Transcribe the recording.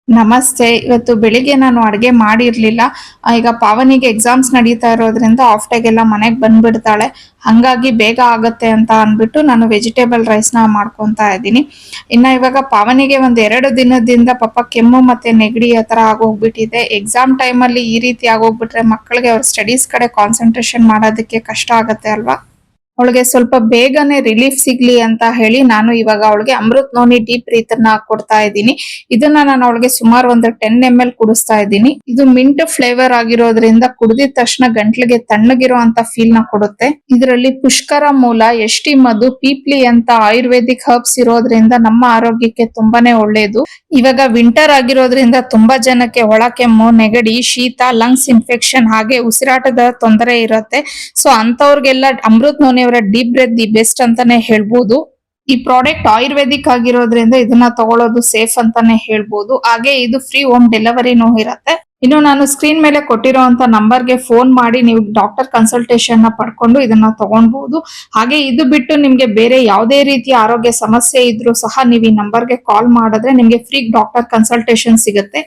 ನಮಸ್ತೆ. ಇವತ್ತು ಬೆಳಿಗ್ಗೆ ನಾನು ಅಡ್ಗೆ ಮಾಡಿರ್ಲಿಲ್ಲ. ಈಗ ಪಾವನಿಗೆ ಎಕ್ಸಾಮ್ಸ್ ನಡೀತಾ ಇರೋದ್ರಿಂದ ಹಾಫ್ ಡೇಗೆಲ್ಲ ಮನೆಗ್ ಬಂದ್ಬಿಡ್ತಾಳೆ. ಹಂಗಾಗಿ ಬೇಗ ಆಗತ್ತೆ ಅಂತ ಅಂದ್ಬಿಟ್ಟು ನಾನು ವೆಜಿಟೇಬಲ್ ರೈಸ್‌ನ ಮಾಡ್ಕೊಂತಾ ಇದ್ದೀನಿ. ಇವಾಗ ಪಾವನಿಗೆ ಒಂದ್ 2 ದಿನದಿಂದ ಪಾಪ ಕೆಮ್ಮು ಮತ್ತೆ ನೆಗಡಿ ಆ ತರ ಆಗೋಗ್ಬಿಟ್ಟಿದೆ. ಎಕ್ಸಾಮ್ ಟೈಮಲ್ಲಿ ಈ ರೀತಿ ಆಗೋಗ್ಬಿಟ್ರೆ ಮಕ್ಕಳಿಗೆ ಅವ್ರ ಸ್ಟಡೀಸ್ ಕಡೆ ಕಾನ್ಸಂಟ್ರೇಷನ್ ಮಾಡೋದಕ್ಕೆ ಕಷ್ಟ ಆಗತ್ತೆ ಅಲ್ವಾ? ಅವಳಿಗೆ ಸ್ವಲ್ಪ ಬೇಗನೆ ರಿಲೀಫ್ ಸಿಗ್ಲಿ ಅಂತ ಹೇಳಿ ನಾನು ಇವಾಗ ಅವಳಿಗೆ ಅಮೃತ್ ನೋನಿ ಡೀಪ್ ಬ್ರೀತ್ ನ ಕೊಡ್ತಾ ಇದ್ದೀನಿ. ಇದನ್ನ ನಾನು ಅವಳಿಗೆ ಸುಮಾರು ಒಂದು 10 ml ಕುಡಿಸ್ತಾ ಇದ್ದೀನಿ. ಇದು ಮಿಂಟ್ ಫ್ಲೇವರ್ ಆಗಿರೋದ್ರಿಂದ ಕುಡಿದಿದ ತಕ್ಷಣ ಗಂಟ್ಲಿಗೆ ತಣ್ಣಗಿರೋ ಅಂತ ಫೀಲ್ ನ ಕೊಡುತ್ತೆ. ಇದರಲ್ಲಿ ಪುಷ್ಕರ ಮೂಲ, ಎಷ್ಟಿ ಮಧು, ಪೀಪ್ಲಿ ಅಂತ ಆಯುರ್ವೇದಿಕ್ ಹರ್ಬ್ಸ್ ಇರೋದ್ರಿಂದ ನಮ್ಮ ಆರೋಗ್ಯಕ್ಕೆ ತುಂಬಾನೇ ಒಳ್ಳೇದು. ಇವಾಗ ವಿಂಟರ್ ಆಗಿರೋದ್ರಿಂದ ತುಂಬಾ ಜನಕ್ಕೆ ಒಳ ಕೆಮ್ಮು, ನೆಗಡಿ, ಶೀತ, ಲಂಗ್ಸ್ ಇನ್ಫೆಕ್ಷನ್ ಹಾಗೆ ಉಸಿರಾಟದ ತೊಂದರೆ ಇರುತ್ತೆ. ಸೊ ಅಂತವ್ರಿಗೆಲ್ಲ ಅಮೃತ್ ನೋನಿಯವರ ಡೀಪ್ ಬ್ರೆತ್ ದಿ ಬೆಸ್ಟ್ ಅಂತಾನೆ ಹೇಳ್ಬೋದು. ಈ ಪ್ರಾಡಕ್ಟ್ ಆಯುರ್ವೇದಿಕ್ ಆಗಿರೋದ್ರಿಂದ ಇದನ್ನ ತಗೊಳ್ಳೋದು ಸೇಫ್ ಅಂತಾನೆ ಹೇಳ್ಬೋದು. ಹಾಗೆ ಇದು ಫ್ರೀ ಹೋಮ್ ಡೆಲಿವರಿನೂ ಇರುತ್ತೆ. ಇನ್ನು ನಾನು ಸ್ಕ್ರೀನ್ ಮೇಲೆ ಕೊಟ್ಟಿರೋಂತ ನಂಬರ್ಗೆ ಫೋನ್ ಮಾಡಿ ನೀವು ಡಾಕ್ಟರ್ ಕನ್ಸಲ್ಟೇಷನ್ ನ ಪಡ್ಕೊಂಡು ಇದನ್ನ ತಗೊಳ್ಬಹುದು. ಹಾಗೆ ಇದು ಬಿಟ್ಟು ನಿಮ್ಗೆ ಬೇರೆ ಯಾವುದೇ ರೀತಿಯ ಆರೋಗ್ಯ ಸಮಸ್ಯೆ ಇದ್ರೂ ಸಹ ನೀವು ಈ ನಂಬರ್ಗೆ ಕಾಲ್ ಮಾಡಿದ್ರೆ ನಿಮ್ಗೆ ಫ್ರೀ ಡಾಕ್ಟರ್ ಕನ್ಸಲ್ಟೇಷನ್ ಸಿಗುತ್ತೆ.